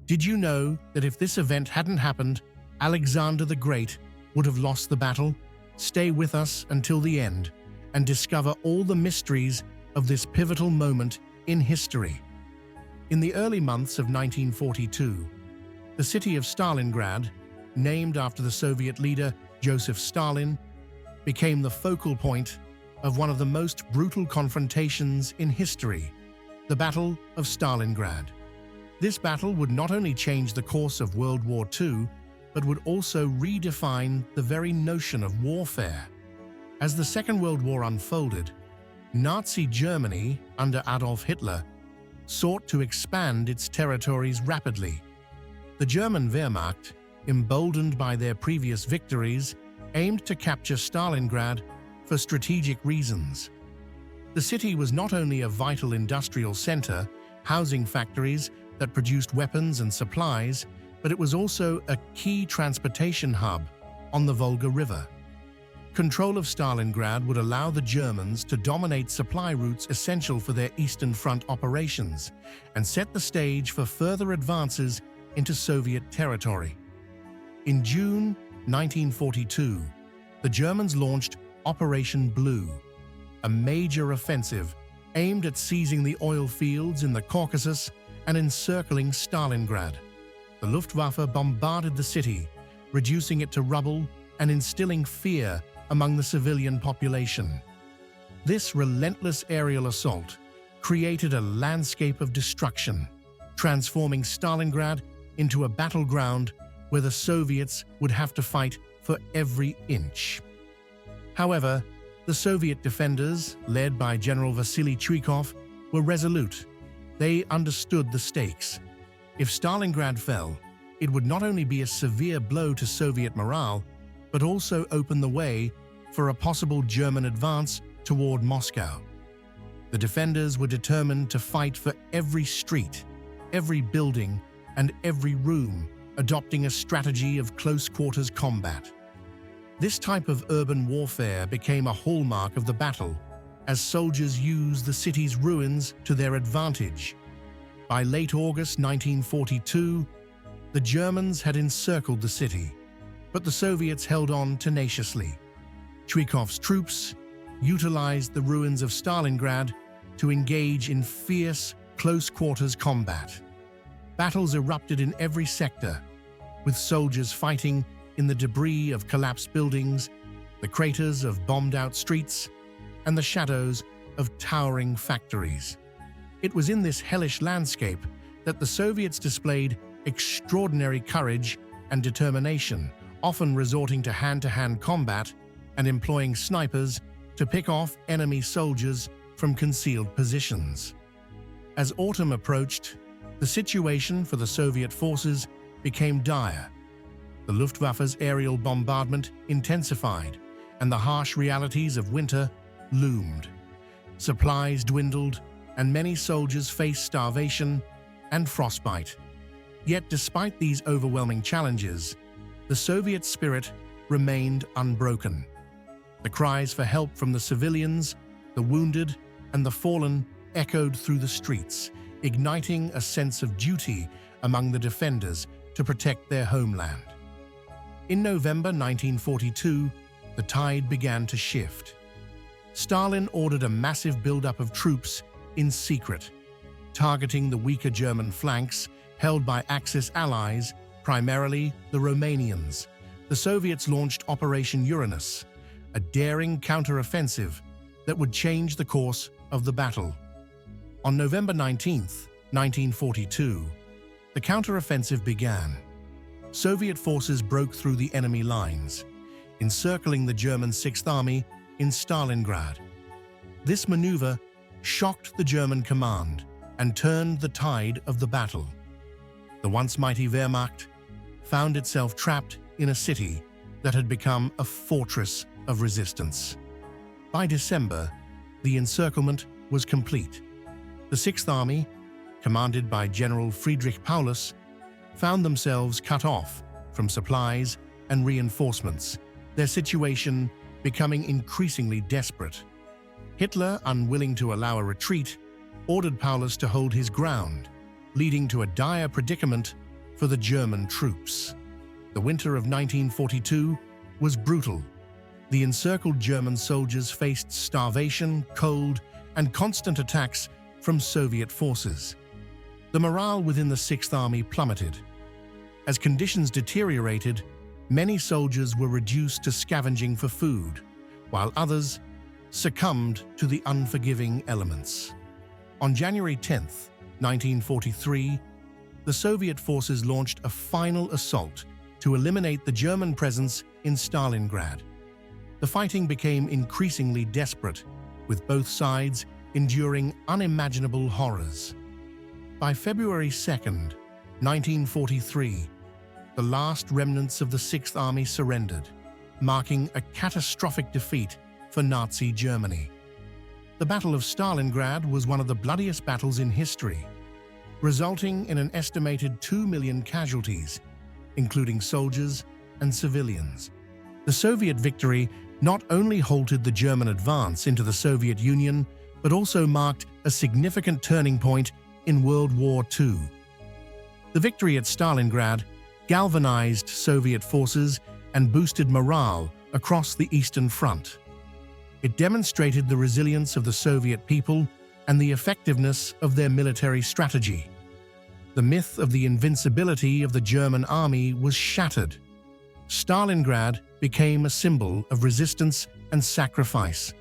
Did you know that if this event hadn't happened, Alexander the Great would have lost the battle? Stay with us until the end and discover all the mysteries of this pivotal moment in history. In the early months of 1942, the city of Stalingrad, named after the Soviet leader Joseph Stalin, became the focal point of one of the most brutal confrontations in history, the Battle of Stalingrad. This battle would not only change the course of World War II, but would also redefine the very notion of warfare. As the Second World War unfolded, Nazi Germany, under Adolf Hitler, sought to expand its territories rapidly. The German Wehrmacht, emboldened by their previous victories, aimed to capture Stalingrad for strategic reasons. The city was not only a vital industrial center, housing factories that produced weapons and supplies, but it was also a key transportation hub on the Volga River. Control of Stalingrad would allow the Germans to dominate supply routes essential for their Eastern Front operations and set the stage for further advances into Soviet territory. In June 1942, the Germans launched Operation Blue, a major offensive aimed at seizing the oil fields in the Caucasus and encircling Stalingrad. The Luftwaffe bombarded the city, reducing it to rubble and instilling fear among the civilian population. This relentless aerial assault created a landscape of destruction, transforming Stalingrad into a battleground where the Soviets would have to fight for every inch. However, the Soviet defenders, led by General Vasily Chuikov, were resolute. They understood the stakes. If Stalingrad fell, it would not only be a severe blow to Soviet morale, but also open the way for a possible German advance toward Moscow. The defenders were determined to fight for every street, every building, and every room, adopting a strategy of close-quarters combat. This type of urban warfare became a hallmark of the battle, as soldiers used the city's ruins to their advantage. By late August 1942, the Germans had encircled the city, but the Soviets held on tenaciously. Chuikov's troops utilized the ruins of Stalingrad to engage in fierce, close-quarters combat. Battles erupted in every sector, with soldiers fighting in the debris of collapsed buildings, the craters of bombed-out streets, and the shadows of towering factories. It was in this hellish landscape that the Soviets displayed extraordinary courage and determination, often resorting to hand-to-hand combat and employing snipers to pick off enemy soldiers from concealed positions. As autumn approached, the situation for the Soviet forces became dire. The Luftwaffe's aerial bombardment intensified, and the harsh realities of winter loomed. Supplies dwindled, and many soldiers faced starvation and frostbite. Yet despite these overwhelming challenges, the Soviet spirit remained unbroken. The cries for help from the civilians, the wounded, and the fallen echoed through the streets, igniting a sense of duty among the defenders to protect their homeland. In November 1942, the tide began to shift. Stalin ordered a massive buildup of troops in secret, targeting the weaker German flanks held by Axis allies, primarily the Romanians. The Soviets launched Operation Uranus, a daring counteroffensive that would change the course of the battle. On November 19, 1942, the counteroffensive began. Soviet forces broke through the enemy lines, encircling the German Sixth Army in Stalingrad. This maneuver shocked the German command and turned the tide of the battle. The once mighty Wehrmacht found itself trapped in a city that had become a fortress of resistance. By December, the encirclement was complete. The Sixth Army, commanded by General Friedrich Paulus, found themselves cut off from supplies and reinforcements, their situation becoming increasingly desperate. Hitler, unwilling to allow a retreat, ordered Paulus to hold his ground, leading to a dire predicament for the German troops. The winter of 1942 was brutal. The encircled German soldiers faced starvation, cold, and constant attacks from Soviet forces. The morale within the Sixth Army plummeted. As conditions deteriorated, many soldiers were reduced to scavenging for food, while others succumbed to the unforgiving elements. On January 10, 1943, the Soviet forces launched a final assault to eliminate the German presence in Stalingrad. The fighting became increasingly desperate, with both sides enduring unimaginable horrors. By February 2, 1943, the last remnants of the Sixth Army surrendered, marking a catastrophic defeat for Nazi Germany. The Battle of Stalingrad was one of the bloodiest battles in history, resulting in an estimated 2 million casualties, including soldiers and civilians. The Soviet victory not only halted the German advance into the Soviet Union, but also marked a significant turning point in World War II. The victory at Stalingrad galvanized Soviet forces and boosted morale across the Eastern Front. It demonstrated the resilience of the Soviet people and the effectiveness of their military strategy. The myth of the invincibility of the German army was shattered. Stalingrad became a symbol of resistance and sacrifice.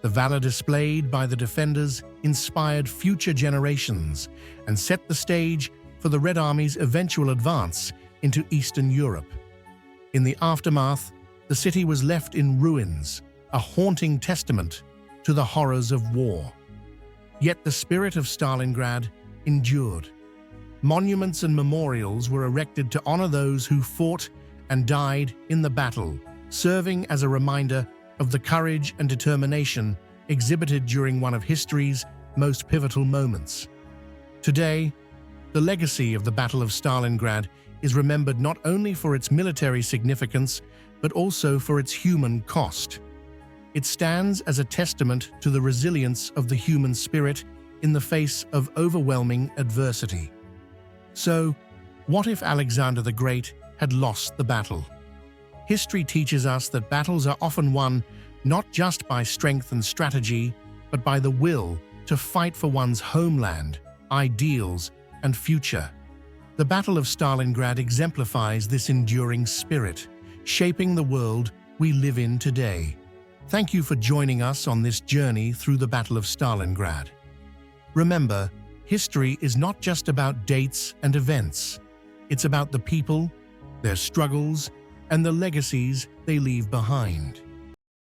The valor displayed by the defenders inspired future generations and set the stage for the Red Army's eventual advance into Eastern Europe. In the aftermath, the city was left in ruins, a haunting testament to the horrors of war. Yet the spirit of Stalingrad endured. Monuments and memorials were erected to honor those who fought and died in the battle, serving as a reminder of the courage and determination exhibited during one of history's most pivotal moments. Today, the legacy of the Battle of Stalingrad is remembered not only for its military significance, but also for its human cost. It stands as a testament to the resilience of the human spirit in the face of overwhelming adversity. So, what if Alexander the Great had lost the battle? History teaches us that battles are often won not just by strength and strategy, but by the will to fight for one's homeland, ideals, and future. The Battle of Stalingrad exemplifies this enduring spirit, shaping the world we live in today. Thank you for joining us on this journey through the Battle of Stalingrad. Remember, history is not just about dates and events. It's about the people, their struggles, and the legacies they leave behind.